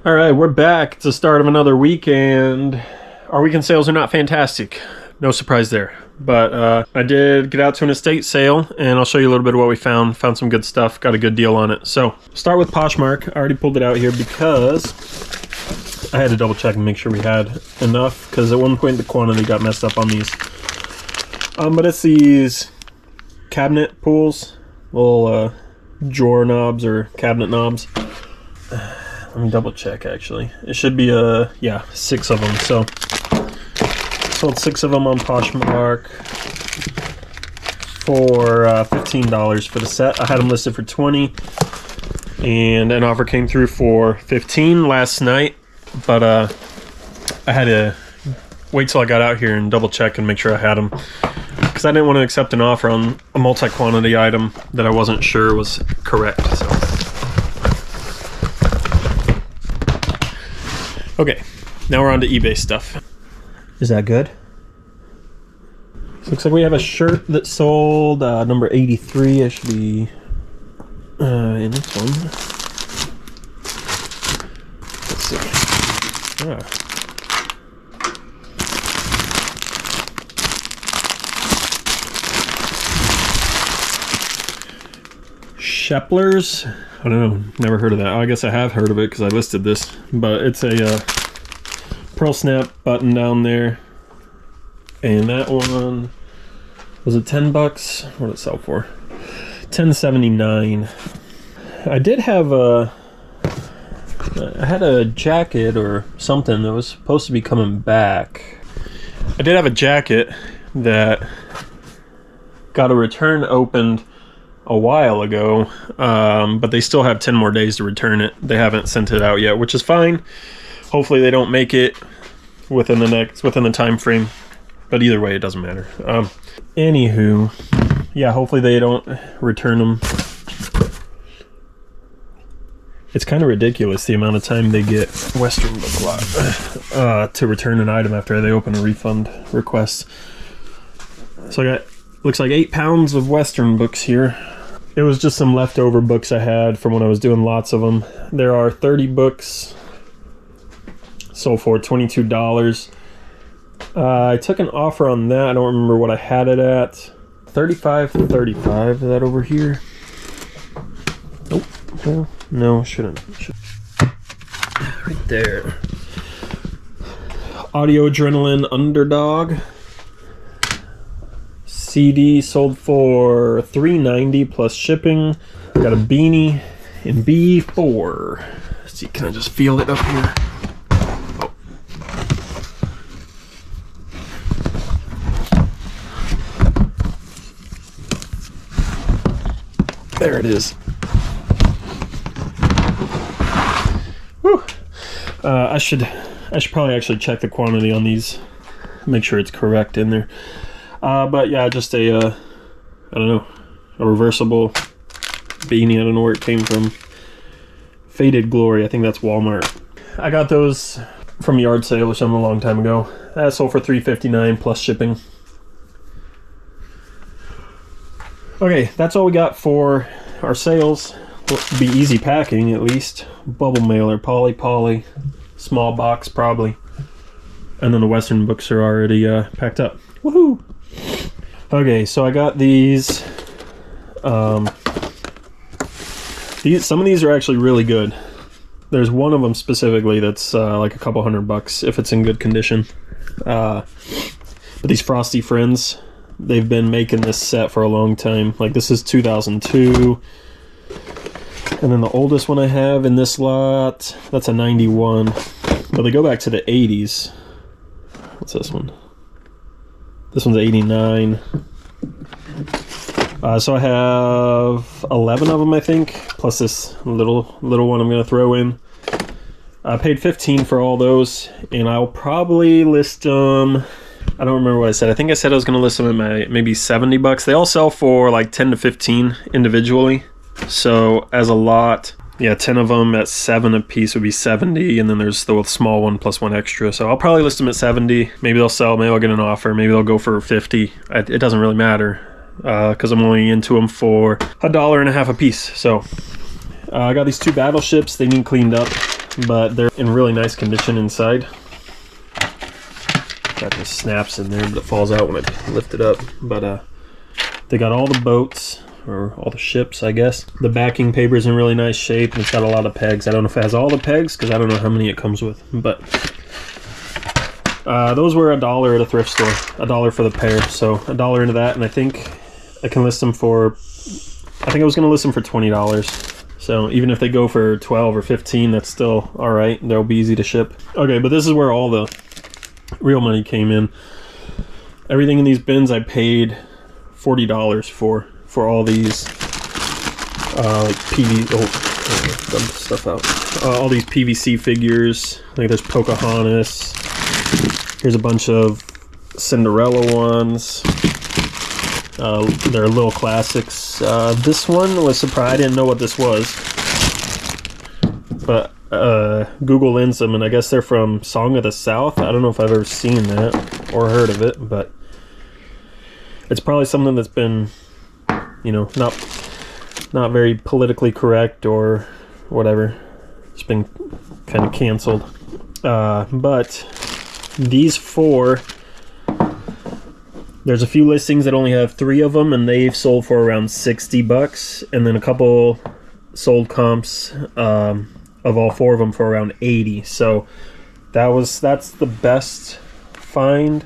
All right, we're back. It's the start of another week, and our weekend sales are not fantastic. No surprise there. But I did get out to an estate sale, and I'll show you a little bit of what we found. Found some good stuff, got a good deal on it. So, start with Poshmark. I already pulled it out here because I had to double check and make sure we had enough, because at one point the quantity got messed up on these. But it's these cabinet pulls, little drawer knobs or cabinet knobs. Let me double check actually. It should be yeah, 6 of them. So sold 6 of them on Poshmark for $15 for the set. I had them listed for $20, and an offer came through for $15 last night, but I had to wait till I got out here and double check and make sure I had them, because I didn't want to accept an offer on a multi-quantity item that I wasn't sure was correct. So. Okay, now we're on to eBay stuff. Is that good? Looks like we have a shirt that sold number 83. I should be in this one. Let's see. Shepler's. I don't know, never heard of that. I guess I have heard of it because I listed this, but it's a pearl snap button down there, and that one was it 10 bucks? What did it sell for? $10.79. I did have I had a jacket or something that was supposed to be coming back. I did have a jacket that got a return opened a while ago, but they still have 10 more days to return it. They haven't sent it out yet, which is fine. Hopefully they don't make it within the time frame, but either way it doesn't matter. Anywho, yeah, hopefully they don't return them. It's kind of ridiculous the amount of time they get, Western Book Lot, to return an item after they open a refund request. So I got, looks like 8 pounds of Western books here. It was just some leftover books I had from when I was doing lots of them. There are 30 books, sold for $22. I took an offer on that. I don't remember what I had it at. $35.35. Is that over here? Oh, no, shouldn't. Right there. Audio Adrenaline Underdog. CD sold for $3.90 plus shipping. Got a beanie in B4. Let's see, can I just feel it up here? Oh. There it is. Whew. I should probably actually check the quantity on these, make sure it's correct in there. But yeah, just a, I don't know, a reversible beanie. I don't know where it came from. Faded Glory, I think that's Walmart. I got those from a yard sale or something a long time ago. That sold for $3.59 plus shipping. Okay, that's all we got for our sales. Will be easy packing at least. Bubble mailer, poly, small box probably. And then the Western books are already packed up. Woohoo! Okay, so I got these. Some of these are actually really good. There's one of them specifically that's like a couple $100 if it's in good condition. But these Frosty Friends, they've been making this set for a long time. Like this is 2002. And then the oldest one I have in this lot, that's a 91. But they go back to the 80s. What's this one? This one's 89. So I have 11 of them, I think, plus this little one I'm going to throw in. I paid $15 for all those, and I'll probably list them. I don't remember what I said. I think I said I was going to list them at maybe $70. They all sell for like 10 to 15 individually. So as a lot, yeah, 10 of them at 7 a piece would be 70, and then there's the small one plus one extra. So I'll probably list them at 70. Maybe they'll sell, maybe I'll get an offer, maybe they'll go for 50. It doesn't really matter because I'm only into them for $1.50 a piece. So I got these 2 battleships. They need cleaned up. but they're in really nice condition inside. That just snaps in there, but it falls out when I lift it up. But they got all the boats, or all the ships, I guess. The backing paper is in really nice shape, and it's got a lot of pegs. I don't know if it has all the pegs, because I don't know how many it comes with. But those were $1 at a thrift store. $1 for the pair, so $1 into that, and I think I can list them for, I think I was going to list them for $20. So even if they go for 12 or 15, that's still all right. They'll be easy to ship. Okay, but this is where all the real money came in. Everything in these bins I paid $40 for all these like dump stuff out. All these PVC figures. Like there's Pocahontas. Here's a bunch of Cinderella ones. They're little classics. This one was surprised. I didn't know what this was, but Google Lens them, and I guess they're from Song of the South. I don't know if I've ever seen that or heard of it, but it's probably something that's been, you know, not very politically correct or whatever. It's been kind of canceled. But these four, there's a few listings that only have 3 of them, and they've sold for around $60, and then a couple sold comps of all 4 of them for around $80. So that's the best find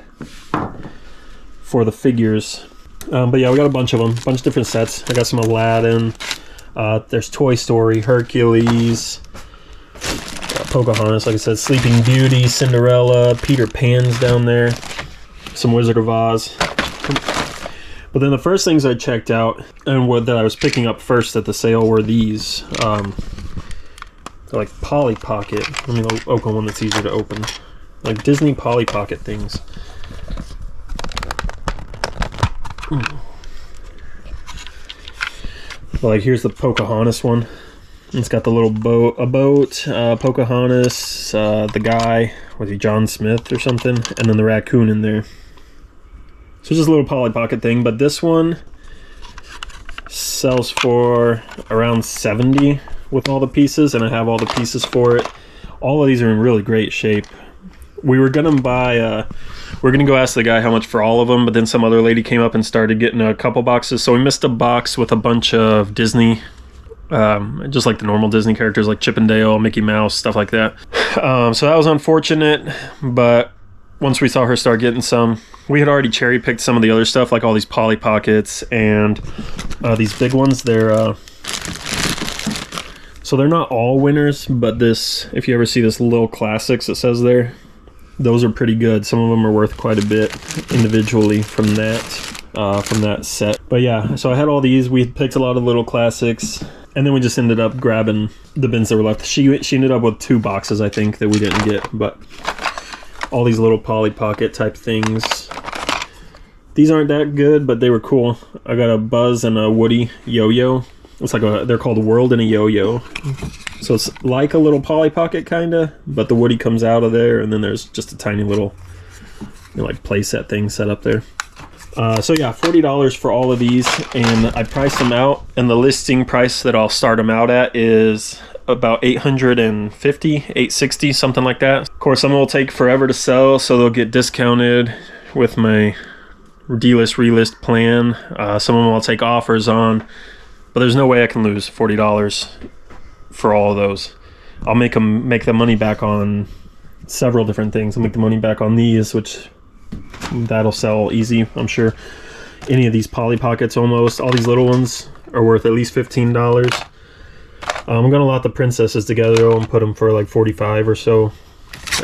for the figures. But yeah, we got a bunch of them, a bunch of different sets. I got some Aladdin. There's Toy Story, Hercules, Pocahontas, like I said, Sleeping Beauty, Cinderella, Peter Pan's down there, some Wizard of Oz. But then the first things I checked out and that I was picking up first at the sale were these. They're like Polly Pocket. Let me open one that's easier to open. Like Disney Polly Pocket things. Like here's the Pocahontas one. It's got the little boat, Pocahontas, the guy, was he John Smith or something, and then the raccoon in there. So just a little Polly Pocket thing, but this one sells for around $70 with all the pieces, and I have all the pieces for it. All of these are in really great shape. We were gonna buy, we're gonna go ask the guy how much for all of them, but then some other lady came up and started getting a couple boxes, so we missed a box with a bunch of Disney, just like the normal Disney characters like Chip and Dale, Mickey Mouse, stuff like that. So that was unfortunate, but once we saw her start getting some, we had already cherry picked some of the other stuff, like all these Polly Pockets and these big ones. They're so they're not all winners, but this, if you ever see this little classics it says there, those are pretty good. Some of them are worth quite a bit individually from that set. But yeah, so I had all these. We picked a lot of little classics, and then we just ended up grabbing the bins that were left. She ended up with 2 boxes, I think, that we didn't get, but all these little Polly Pocket type things. These aren't that good, but they were cool. I got a Buzz and a Woody yo-yo. It's like they're called World in a Yo-Yo. So it's like a little Polly Pocket kinda, but the Woody comes out of there, and then there's just a tiny little, you know, like playset thing set up there. So yeah, $40 for all of these, and I priced them out, and the listing price that I'll start them out at is about $850, $860, something like that. Of course, some will take forever to sell, so they'll get discounted with my delist relist plan. Some of them I'll take offers on, but there's no way I can lose $40 for all of those. I'll make the money back on several different things. I'll make the money back on these, which that'll sell easy, I'm sure. Any of these Polly Pockets, almost all these little ones are worth at least $15. I'm gonna lot the princesses together though and put them for like $45 or so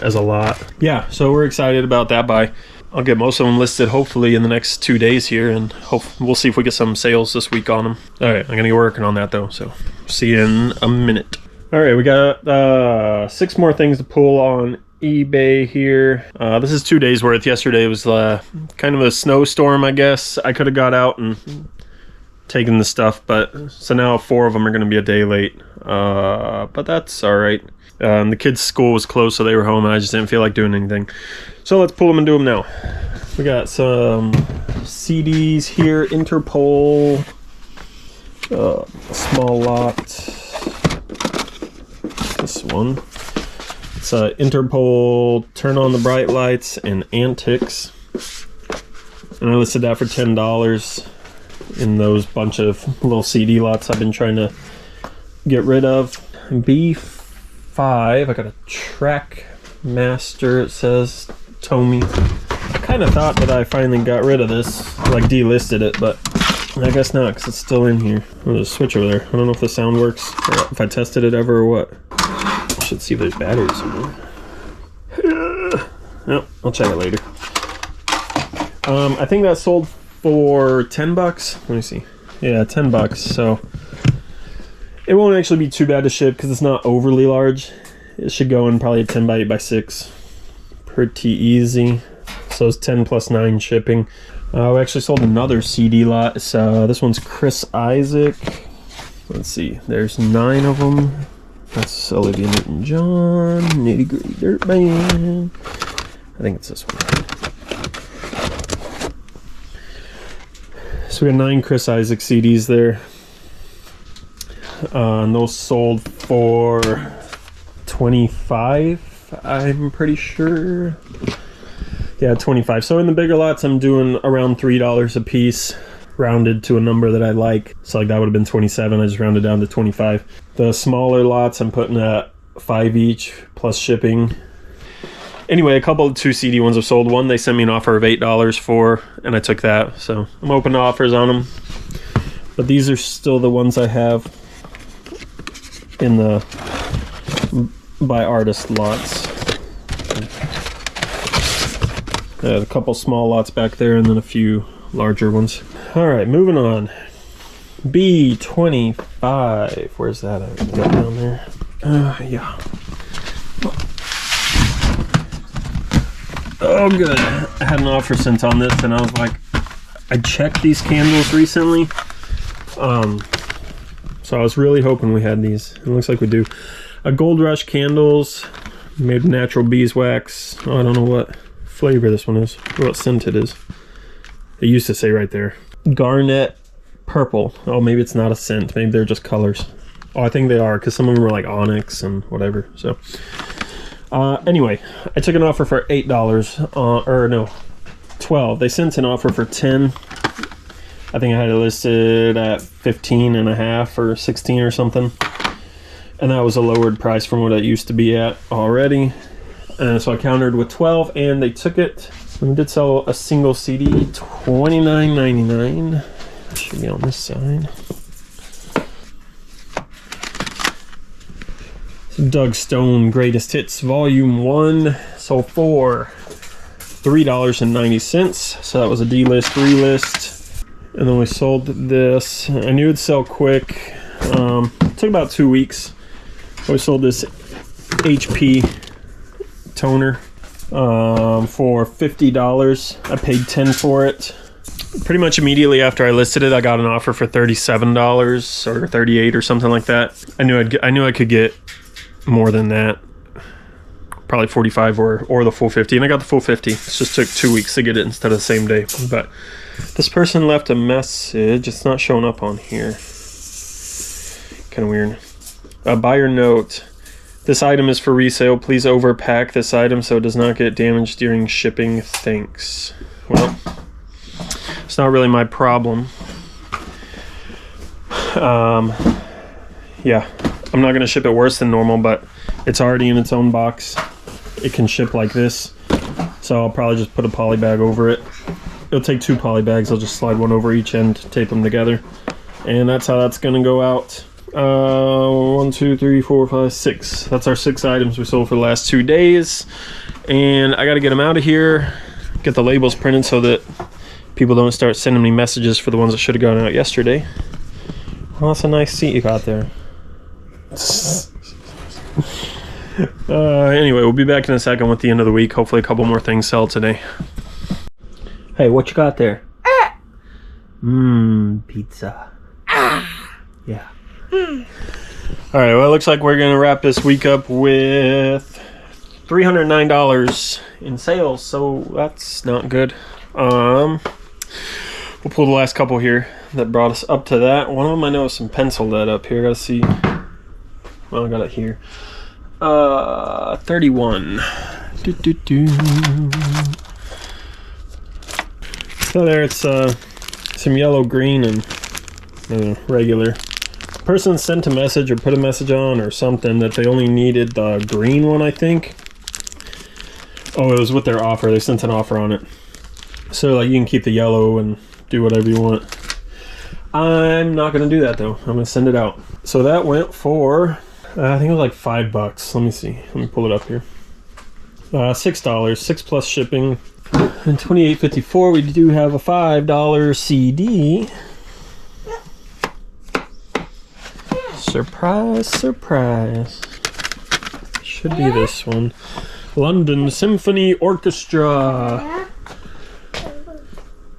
as a lot. Yeah, so we're excited about that buy. I'll get most of them listed hopefully in the next 2 days here, and we'll see if we get some sales this week on them. All right, I'm gonna get working on that though, so see you in a minute. All right, we got 6 more things to pull on eBay here. This is 2 days worth. Yesterday was kind of a snowstorm, I guess. I could have got out and taken the stuff, but so now 4 of them are going to be a day late, but that's all right. The kids' school was closed, so they were home, and I just didn't feel like doing anything. So let's pull them and do them now. We got some CDs here, Interpol, small lot, this one. It's Interpol, Turn on the Bright Lights, and Antics. And I listed that for $10 in those bunch of little CD lots I've been trying to get rid of. B5, I got a Track Master, it says, Tomy. I kind of thought that I finally got rid of this, like delisted it, but I guess not, because it's still in here. Oh, there's a switch over there. I don't know if the sound works, or if I tested it ever or what. I should see if there's batteries in there. No, I'll check it later. I think that sold for 10 bucks. Let me see. Yeah, 10 bucks. So it won't actually be too bad to ship because it's not overly large. It should go in probably a 10 by 8 by 6. Pretty easy. So it's 10 plus 9 shipping. We actually sold another CD lot. So this one's Chris Isaac. Let's see. There's 9 of them. That's Olivia Newton-John, Nitty Gritty Dirt Band. I think it's this one. So we got 9 Chris Isaac CDs there. And those sold for $25, I'm pretty sure. Yeah, 25. So in the bigger lots, I'm doing around $3 a piece, rounded to a number that I like. So like that would have been 27. I just rounded down to 25. The smaller lots, I'm putting at 5 each plus shipping. Anyway, a couple of 2 CD ones have sold. One they sent me an offer of $8 for, and I took that. So I'm open to offers on them. But these are still the ones I have in the by artist lots. A couple small lots back there and then a few larger ones. All right, moving on. B25. Where's that? I got down there. Yeah. Oh, good. I had an offer sent on this, and I was like, I checked these candles recently. So I was really hoping we had these. It looks like we do. A Gold Rush candles made of natural beeswax. Oh, I don't know what flavor this one is, or what scent it is. It used to say right there. Garnet purple. Oh, maybe it's not a scent. Maybe they're just colors. Oh, I think they are, because some of them are like onyx and whatever. So anyway, I took an offer for $8, or no, 12. They sent an offer for 10. I think I had it listed at 15 and a half or 16 or something. And that was a lowered price from what it used to be at already. So I countered with 12 and they took it. We did sell a single CD, $29.99. Should be on this side. Doug Stone Greatest Hits Volume 1 sold for $3.90. So that was a D-list, relist. And then we sold this. I knew it'd sell quick. It took about 2 weeks. We sold this HP toner for $50. I paid $10 for it. Pretty much immediately after I listed it, I got an offer for $37 or $38 or something like that. I knew I could get more than that, probably 45 or the full 50, and I got the full 50. It just took 2 weeks to get it instead of the same day. But this person left a message. It's not showing up on here. Kind of weird. Buyer note: this item is for resale. Please overpack this item so it does not get damaged during shipping. Thanks. Well, it's not really my problem. Yeah, I'm not gonna ship it worse than normal, but it's already in its own box. It can ship like this, so I'll probably just put a poly bag over it. It'll take 2 poly bags. I'll just slide one over each end, tape them together, and that's how that's gonna go out. 1, 2, 3, 4, 5, 6. That's our 6 items we sold for the last 2 days, and I got to get them out of here, get the labels printed so that people don't start sending me messages for the ones that should have gone out yesterday. Well, that's a nice seat you got there. Anyway, we'll be back in a second with the end of the week. Hopefully a couple more things sell today. Hey, what you got there? Pizza. Yeah. All right, well, it looks like we're gonna wrap this week up with $309 in sales, so that's not good. We'll pull the last couple here that brought us up to that. One of them I know is some pencil lead up here. I gotta see. Well, I got it here. 31. So there it's some yellow, green, and regular. Person sent a message or put a message on or something that they only needed the green one, I think. Oh, it was with their offer. They sent an offer on it. So like you can keep the yellow and do whatever you want. I'm not gonna do that though. I'm gonna send it out. So that went for I think it was like $5. Let me see. Let me pull it up here. $6, 6 plus shipping. And $28.54. We do have a $5 CD. Surprise, surprise. Should be this one. London Symphony Orchestra.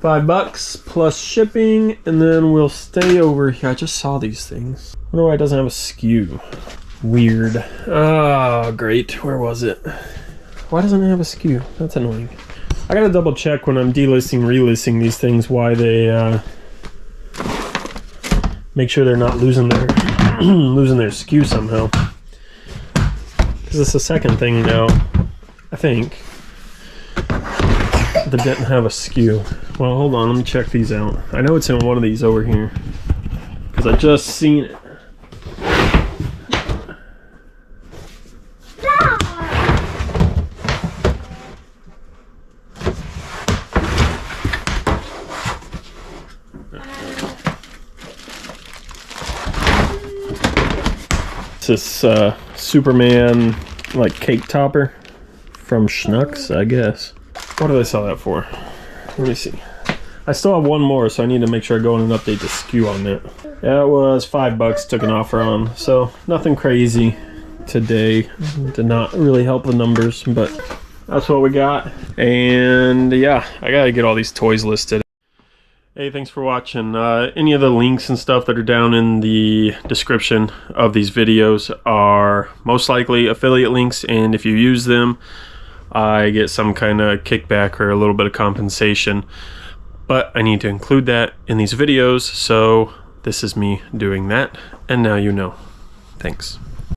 $5 plus shipping, and then we'll stay over here. I just saw these things. I wonder why it doesn't have a SKU. Weird. Oh, great. Where was it? Why doesn't it have a SKU? That's annoying. I gotta double check when I'm delisting, relisting these things why they make sure they're not losing their losing their SKU somehow. Because it's the second thing now, I think, that didn't have a SKU. Well, hold on, let me check these out. I know it's in one of these over here because I just seen it. This Superman like cake topper from Schnucks, I guess. What do they sell that for? Let me see. I still have one more, so I need to make sure I go in and update the SKU on that. Yeah, it was $5, took an offer on, so nothing crazy today. Did not really help the numbers, but that's what we got. And yeah, I gotta get all these toys listed. Hey, thanks for watching. Any of the links and stuff that are down in the description of these videos are most likely affiliate links, and if you use them, I get some kind of kickback or a little bit of compensation. But I need to include that in these videos, so this is me doing that, and now you know. Thanks.